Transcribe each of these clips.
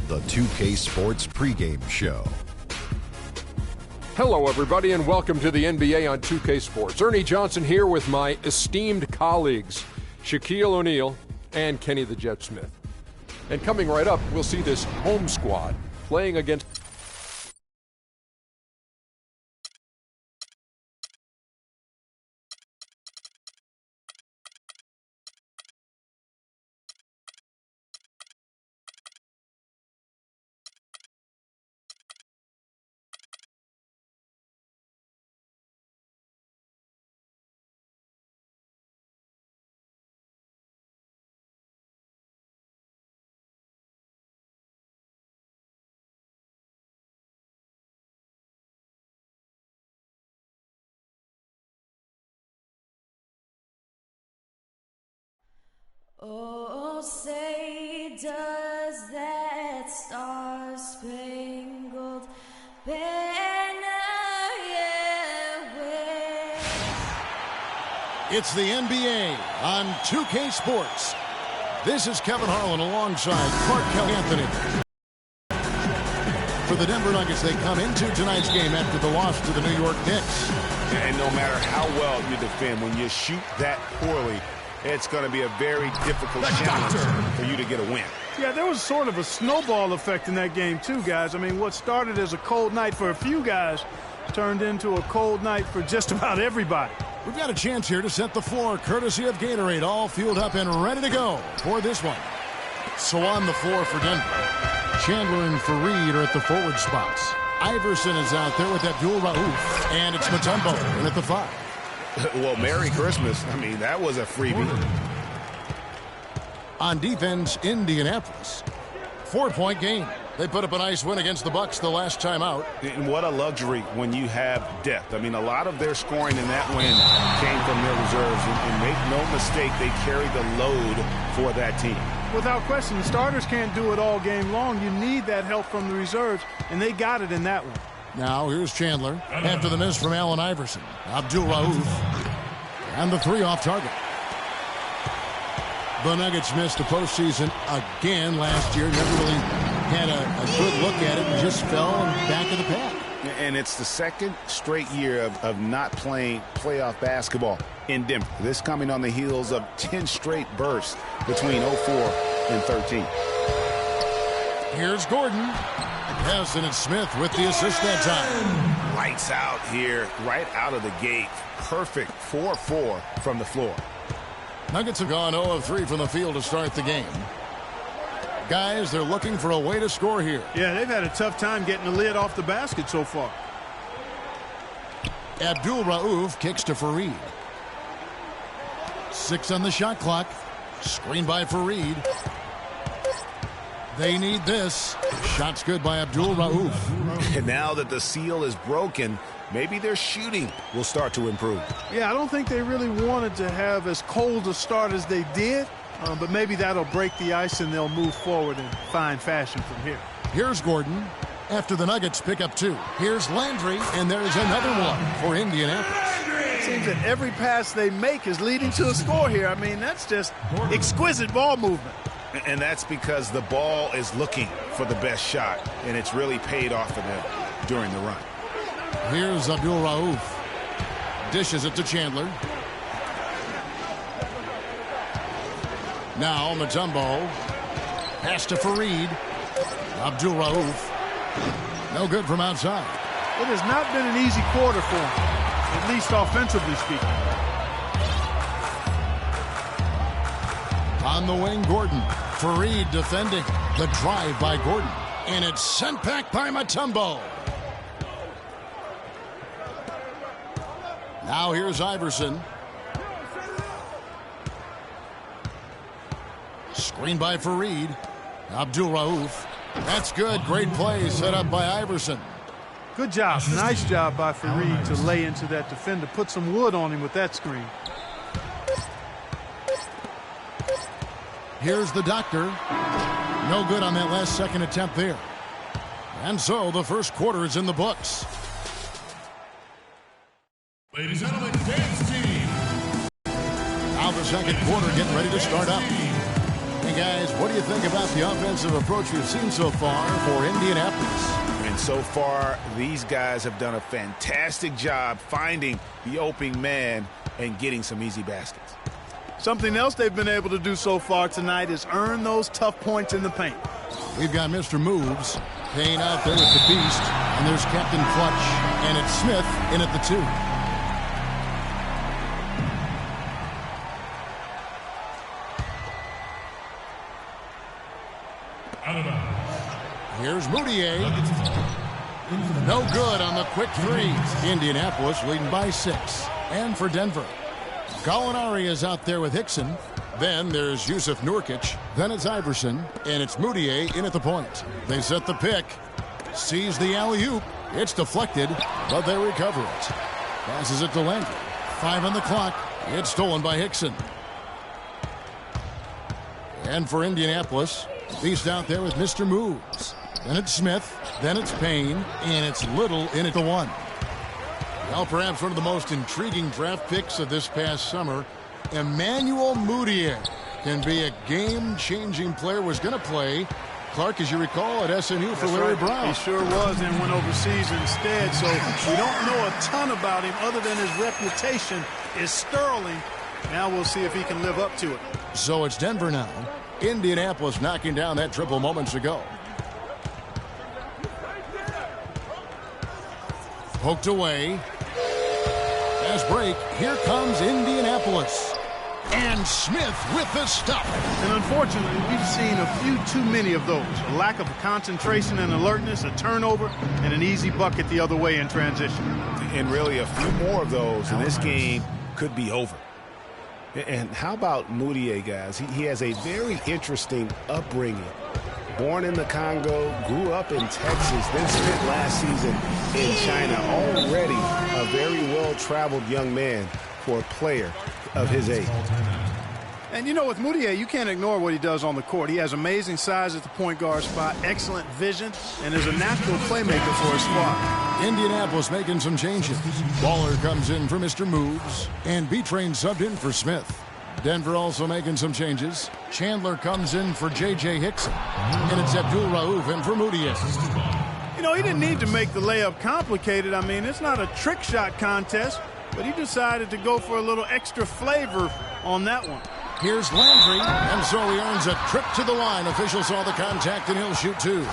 the 2K Sports pregame show. Hello, everybody, and welcome to the NBA on 2K Sports. Ernie Johnson here with my esteemed colleagues, Shaquille O'Neal and Kenny the Jet Smith. And coming right up, we'll see this home squad playing against... Oh, say does that star-spangled banner yet wave? It's the NBA on 2K Sports. This is Kevin Harlan alongside Clark Kelly Anthony. For the Denver Nuggets, they come into tonight's game after the loss to the New York Knicks. And no matter how well you defend, when you shoot that poorly, it's going to be a very difficult challenge for you to get a win. Yeah, there was sort of a snowball effect in that game too, guys. I mean, what started as a cold night for a few guys turned into a cold night for just about everybody. We've got a chance here to set the floor, courtesy of Gatorade, all fueled up and ready to go for this one. So on the floor for Denver, Chandler and Fareed are at the forward spots. Iverson is out there with Abdul Rauf, and it's Mutombo in at the 5. Well, Merry Christmas. I mean, that was a freebie. On defense, Indianapolis. 4-point game. They put up a nice win against the Bucks the last time out. And what a luxury when you have depth. I mean, a lot of their scoring in that win came from their reserves. And make no mistake, they carry the load for that team. Without question, the starters can't do it all game long. You need that help from the reserves, and they got it in that one. Now here's Chandler after the miss from Allen Iverson. Abdul Rauf. And the 3 off target. The Nuggets missed the postseason again last year. Never really had a good look at it and just fell in the back of the pack. And it's the second straight year of not playing playoff basketball in Denver. This coming on the heels of 10 straight bursts between 04 and 13. Here's Gordon. Harrison and Smith with the assist that time. Lights out here, right out of the gate. Perfect 4-4 from the floor. Nuggets have gone 0 of 3 from the field to start the game. Guys, they're looking for a way to score here. Yeah, they've had a tough time getting the lid off the basket so far. Abdul Rauf kicks to Fareed. 6 on the shot clock. Screen by Fareed. They need this. Shot's good by Abdul Rauf. And now that the seal is broken, maybe their shooting will start to improve. Yeah, I don't think they really wanted to have as cold a start as they did, but maybe that'll break the ice and they'll move forward in fine fashion from here. Here's Gordon after the Nuggets pick up 2. Here's Landry, and there's another one for Indianapolis. It seems that every pass they make is leading to a score here. I mean, that's just exquisite ball movement. And that's because the ball is looking for the best shot, and it's really paid off for them during the run. Here's Abdul Rauf. Dishes it to Chandler. Now Mutombo. Pass to Fareed. Abdul Rauf. No good from outside. It has not been an easy quarter for him, at least offensively speaking. On the wing, Gordon. Fareed defending. The drive by Gordon. And it's sent back by Mutombo. Now here's Iverson. Screen by Fareed. Abdul Rauf. That's good. Great play set up by Iverson. Good job. Nice job by Fareed to lay into that defender. Put some wood on him with that screen. Here's the doctor. No good on that last second attempt there. And so the first quarter is in the books. Ladies and gentlemen, dance team. Now the second quarter getting ready to start up. They guys, what do you think about the offensive approach we've seen so far for Indianapolis? And so far, these guys have done a fantastic job finding the opening man and getting some easy baskets. Something else they've been able to do so far tonight is earn those tough points in the paint. We've got Mr. Moves, Payne out there with the Beast, and there's Captain Clutch, and it's Smith in at the 2. Here's Moutier. No good on the quick 3. Indianapolis leading by 6. And for Denver, Gallinari is out there with Hickson. Then there's Yusuf Nurkic. Then it's Iverson. And it's Moutier in at the point. They set the pick. Sees the alley-oop. It's deflected, but they recover it. Passes it to Landry. 5 on the clock. It's stolen by Hickson. And for Indianapolis, Beast out there with Mr. Moves. Then it's Smith. Then it's Payne. And it's Little in at the 1. Well, perhaps one of the most intriguing draft picks of this past summer, Emmanuel Moutier, can be a game-changing player. Was going to play, Clark, as you recall, at SNU for Larry Brown. He sure was, and went overseas instead. So we don't know a ton about him other than his reputation is sterling. Now we'll see if he can live up to it. So it's Denver now. Indianapolis knocking down that triple moments ago. Poked away. Fast break. Here comes Indianapolis. And Smith with the stop. And unfortunately, we've seen a few too many of those. A lack of concentration and alertness, a turnover, and an easy bucket the other way in transition. And really a few more of those, and this game could be over. And how about Moutier, guys? He has a very interesting upbringing. Born in the Congo, grew up in Texas, then spent last season in China. Already a very well-traveled young man for a player of his age. And you know, with Moutier, you can't ignore what he does on the court. He has amazing size at the point guard spot, excellent vision, and is a natural playmaker for his squad. Indianapolis making some changes. Baller comes in for Mr. Moves, and B-Train subbed in for Smith. Denver also making some changes. Chandler comes in for J.J. Hickson, and it's Abdul Rauf in for Moutier. You know, he didn't need to make the layup complicated. I mean, it's not a trick shot contest, but he decided to go for a little extra flavor on that one. Here's Landry, and so he earns a trip to the line. Official saw the contact, and he'll shoot 2.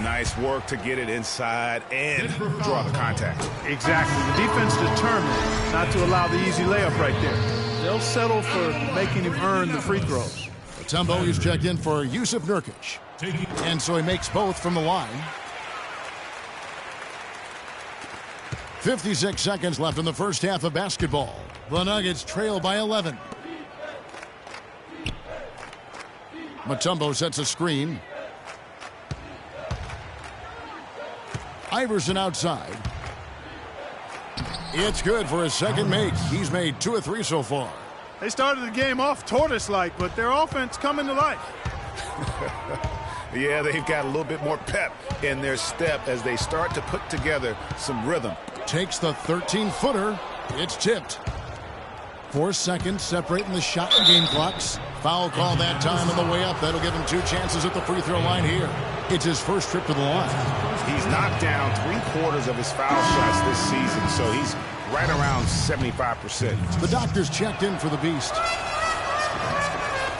Nice work to get it inside and draw the contact. Exactly. The defense determined not to allow the easy layup right there. They'll settle for making him earn the free throws. Mutombo is checked in for Yusuf Nurkic, and so he makes both from the line. 56 seconds left in the first half of basketball. The Nuggets trail by 11. Mutombo sets a screen. Iverson outside. It's good for his second make. He's made 2 of 3 so far. They started the game off tortoise-like, but their offense coming to life. Yeah, they've got a little bit more pep in their step as they start to put together some rhythm. Takes the 13-footer. It's tipped. 4 seconds separating the shot and game clocks. Foul call that time on the way up. That'll give him 2 chances at the free throw line here. It's his first trip to the line. He's knocked down 3/4 of his foul shots this season, so he's right around 75%. The doctor's checked in for the Beast.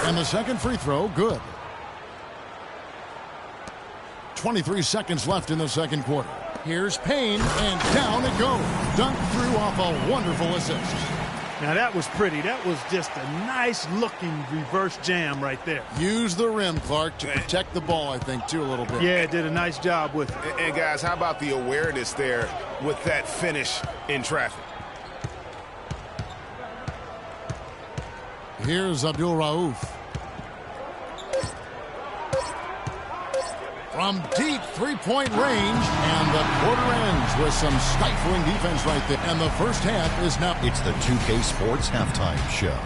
And the second free throw, good. 23 seconds left in the second quarter. Here's Payne, and down it goes. Dunked through off a wonderful assist. Now that was pretty. That was just a nice-looking reverse jam right there. Use the rim, Clark, to protect the ball, I think, too, a little bit. Yeah, did a nice job with it. And guys, how about the awareness there with that finish in traffic? Here's Abdul Rauf. From deep three-point range, and the quarter ends with some stifling defense right there. And the first half is now. It's the 2K Sports Halftime Show.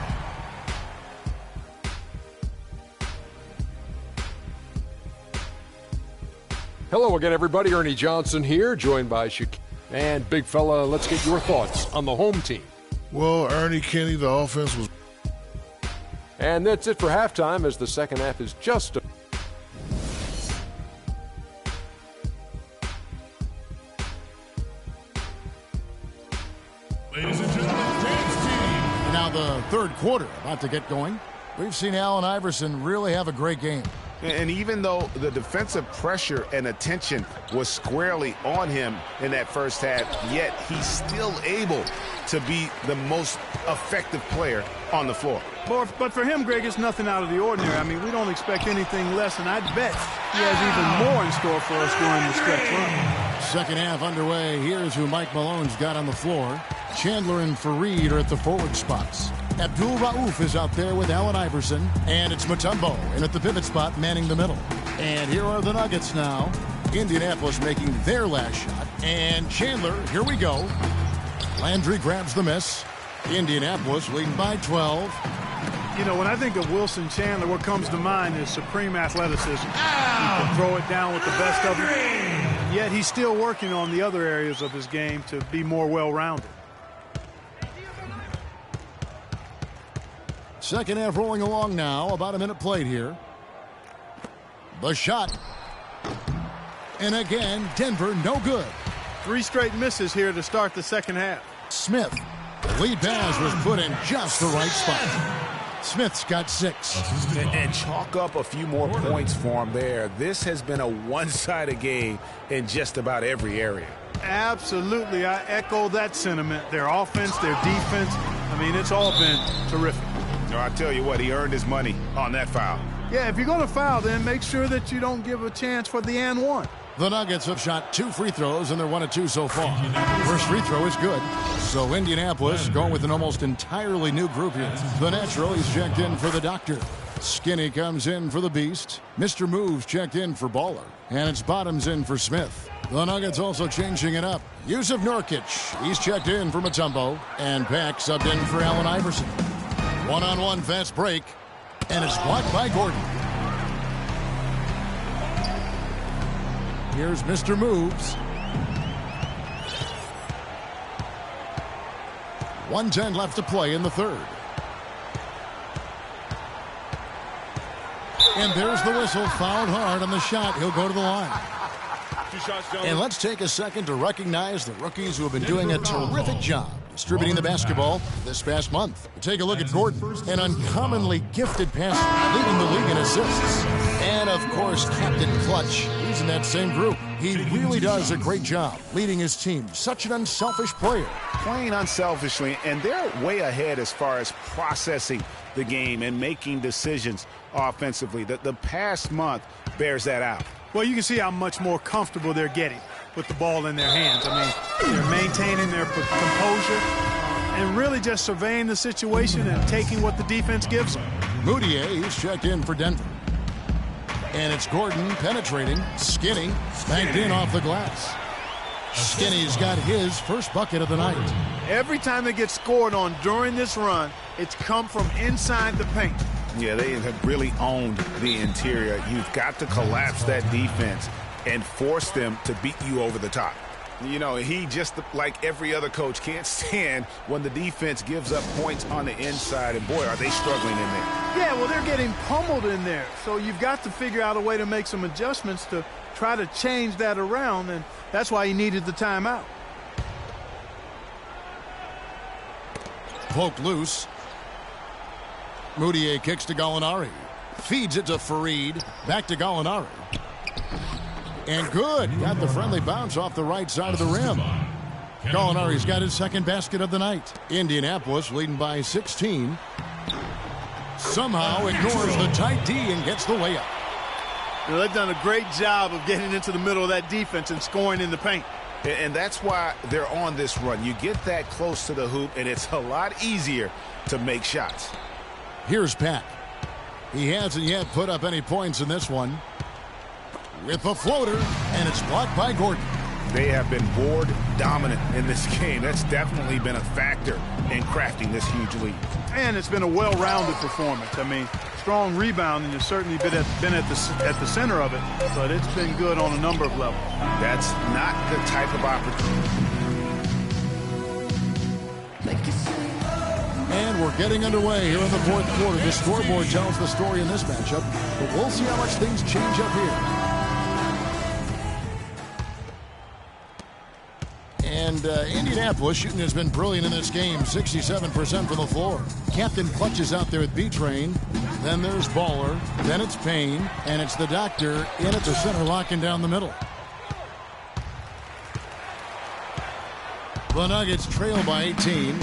Hello again, everybody. Ernie Johnson here, joined by Shaquille. And big fella, let's get your thoughts on the home team. Well, Ernie, Kenny, the offense was. And that's it for halftime, as the second half is just Ladies and gentlemen, dance team. Now the third quarter about to get going. We've seen Allen Iverson really have a great game. And even though the defensive pressure and attention was squarely on him in that first half, yet he's still able to be the most effective player on the floor. But for him, Greg, it's nothing out of the ordinary. I mean, we don't expect anything less, and I bet he has even more in store for us during the stretch run. Second half underway. Here's who Mike Malone's got on the floor. Chandler and Fareed are at the forward spots. Abdul Rauf is out there with Allen Iverson, and it's Mutombo in at the pivot spot manning the middle. And here are the Nuggets now. Indianapolis making their last shot. And Chandler, here we go. Landry grabs the miss. Indianapolis leading by 12. You know, when I think of Wilson Chandler, what comes to mind is supreme athleticism. He can throw it down with the best of them. Yet he's still working on the other areas of his game to be more well-rounded. Second half rolling along now. About a minute played here. The shot. And again, Denver no good. 3 straight misses here to start the second half. Smith. The lead pass was put in just the right spot. Smith's got 6. And chalk up a few more points for him there. This has been a one-sided game in just about every area. Absolutely. I echo that sentiment. Their offense, their defense. I mean, it's all been terrific. I tell you what, he earned his money on that foul. Yeah, if you're going to foul, then make sure that you don't give a chance for the and one. The Nuggets have shot 2 free throws, and they're 1 of 2 so far. First free throw is good. So Indianapolis going with an almost entirely new group here. The Natural, he's checked in for the Doctor. Skinny comes in for the Beast. Mr. Moves checked in for Baller. And it's Bottoms in for Smith. The Nuggets also changing it up. Yusuf Nurkic, he's checked in for Mutombo. And Pack subbed in for Allen Iverson. One-on-one fast break. And it's blocked by Gordon. Here's Mr. Moves. 1:10 left to play in the third. And there's the whistle. Fouled hard on the shot. He'll go to the line. And let's take a second to recognize the rookies who have been doing a terrific job distributing the basketball this past month. Take a look at Gordon, an uncommonly gifted passer, leading the league in assists. And, of course, Captain Clutch. He's in that same group. He really does a great job leading his team. Such an unselfish player. Playing unselfishly, and they're way ahead as far as processing the game and making decisions offensively. The past month bears that out. Well, you can see how much more comfortable they're getting with the ball in their hands. I mean, they're maintaining their composure and really just surveying the situation and taking what the defense gives them. Moutier, he's checked in for Denver. And it's Gordon penetrating. Skinny banked in off the glass. Skinny's got his first bucket of the night. Every time they get scored on during this run, it's come from inside the paint. Yeah, they have really owned the interior. You've got to collapse that defense and force them to beat you over the top. You know, he just like every other coach can't stand when the defense gives up points on the inside, and boy, are they struggling in there. Yeah, well, they're getting pummeled in there, so you've got to figure out a way to make some adjustments to try to change that around, and that's why he needed the timeout. Poked loose. Moutier kicks to Gallinari. Feeds it to Fareed. Back to Gallinari. And good. Got the friendly bounce off the right side of the rim. Gallinari's got his second basket of the night. Indianapolis leading by 16. Somehow ignores the tight D and gets the layup. You know, they've done a great job of getting into the middle of that defense and scoring in the paint. And that's why they're on this run. You get that close to the hoop, and it's a lot easier to make shots. Here's Pack. He hasn't yet put up any points in this one. With the floater, and it's blocked by Gordon. They have been board dominant in this game. That's definitely been a factor in crafting this huge lead. And it's been a well-rounded performance. I mean, strong rebounding has certainly been at the center of it, but it's been good on a number of levels. That's not the type of opportunity. And we're getting underway here in the fourth quarter. The scoreboard tells the story in this matchup, but we'll see how much things change up here. And Indianapolis shooting has been brilliant in this game, 67% from the floor. Captain clutches out there with B-Train. Then there's Baller. Then it's Payne. And it's the Doctor in at the center, locking down the middle. The Nuggets trail by 18.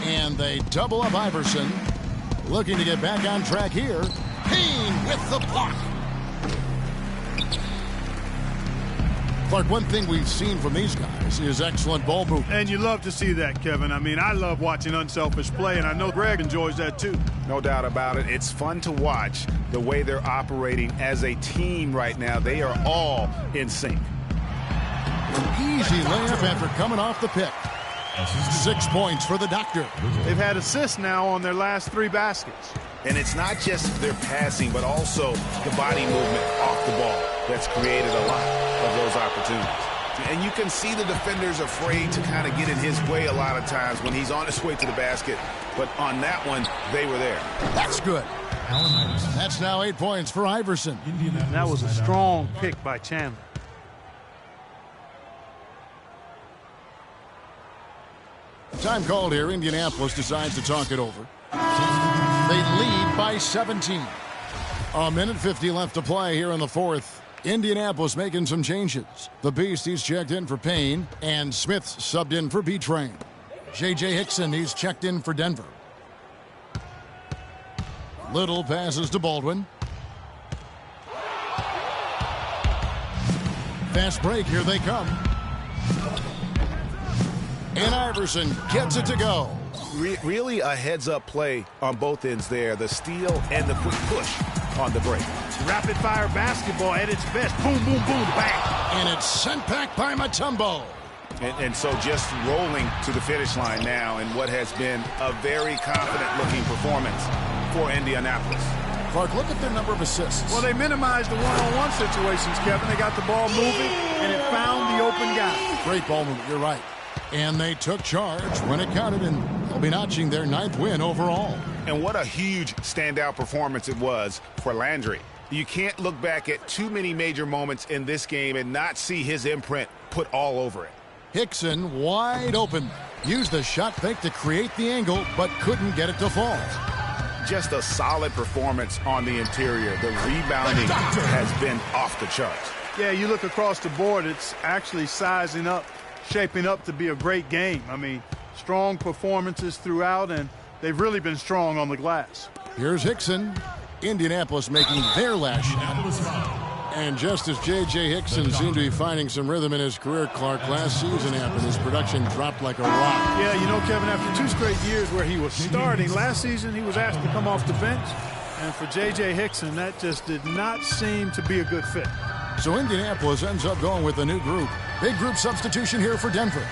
And they double up Iverson. Looking to get back on track here. Payne with the block. Clark, one thing we've seen from these guys is excellent ball movement. And you love to see that, Kevin. I mean, I love watching unselfish play, and I know Greg enjoys that too. No doubt about it. It's fun to watch the way they're operating as a team right now. They are all in sync. An easy layup after coming off the pick. 6 points for the Doctor. They've had assists now on their last 3 baskets. And it's not just their passing, but also the body movement off the ball that's created a lot of those opportunities. And you can see the defenders afraid to kind of get in his way a lot of times when he's on his way to the basket. But on that one, they were there. That's good. That's now 8 points for Iverson. That was a strong pick by Chandler. Time called here. Indianapolis decides to talk it over. They lead by 17. A minute 50 left to play here in the fourth. Indianapolis making some changes. The Beast, he's checked in for Payne, and Smith's subbed in for B-Train. J.J. Hickson, he's checked in for Denver. Little passes to Baldwin. Fast break, here they come. And Iverson gets it to go. Really a heads-up play on both ends there. The steal and the quick push on the break. Rapid-fire basketball at its best. Boom, boom, boom, bang. And it's sent back by Mutombo. And so just rolling to the finish line now in what has been a very confident-looking performance for Indianapolis. Clark, look at their number of assists. Well, they minimized the one-on-one situations, Kevin. They got the ball moving, and it found the open guy. Great ball movement, you're right. And they took charge when it counted, and they'll be notching their 9th win overall. And what a huge standout performance it was for Landry. You can't look back at too many major moments in this game and not see his imprint put all over it. Hickson wide open. Used the shot fake to create the angle, but couldn't get it to fall. Just a solid performance on the interior. The rebounding has been off the charts. Yeah, you look across the board, it's actually sizing up, shaping up to be a great game. I mean, strong performances throughout, and they've really been strong on the glass. Here's Hickson. Indianapolis making their last shot. And just as J.J. Hickson seemed to be finding some rhythm in his career, Clark, last season happened. His production dropped like a rock. Yeah, you know, Kevin, after 2 straight years where he was starting, last season he was asked to come off the bench. And for J.J. Hickson, that just did not seem to be a good fit. So Indianapolis ends up going with a new group. Big group substitution here for Denver.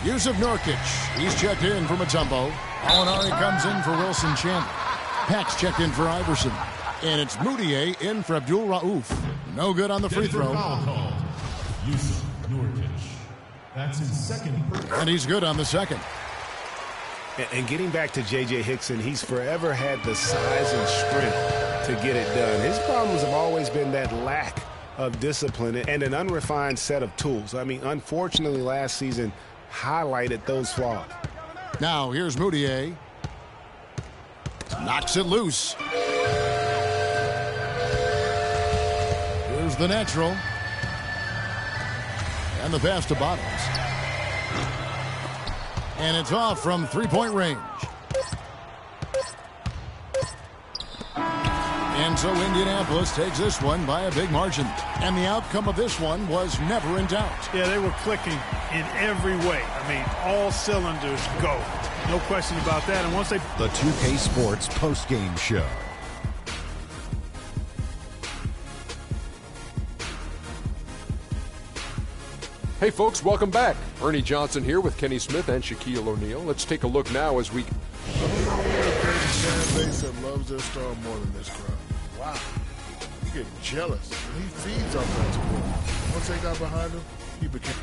Yusuf Nurkic, he's checked in for Mutombo. Alinari comes in for Wilson Chandler. Pax checked in for Iverson. And it's Moutier in for Abdul Rauf. No good on the free throw. Yusuf Nurkic. That's his second. And he's good on the second. And getting back to J.J. Hickson, he's forever had the size and strength to get it done. His problems have always been that lack of discipline and an unrefined set of tools. I mean, unfortunately, last season highlighted those flaws. Now, here's Moutier. Knocks it loose. Here's the natural. And the pass to Bottles. And it's off from three-point range. And so Indianapolis takes this one by a big margin. And the outcome of this one was never in doubt. Yeah, they were clicking in every way. I mean, all cylinders go. No question about that. And once they... The 2K Sports postgame show. Hey folks, welcome back. Ernie Johnson here with Kenny Smith and Shaquille O'Neal. Let's take a look now as we... Fan base that loves their star more than this crowd. Wow. You get jealous. He feeds off that support. Once they got behind him, he became...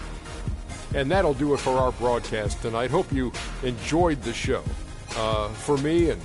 And that'll do it for our broadcast tonight. Hope you enjoyed the show. For me and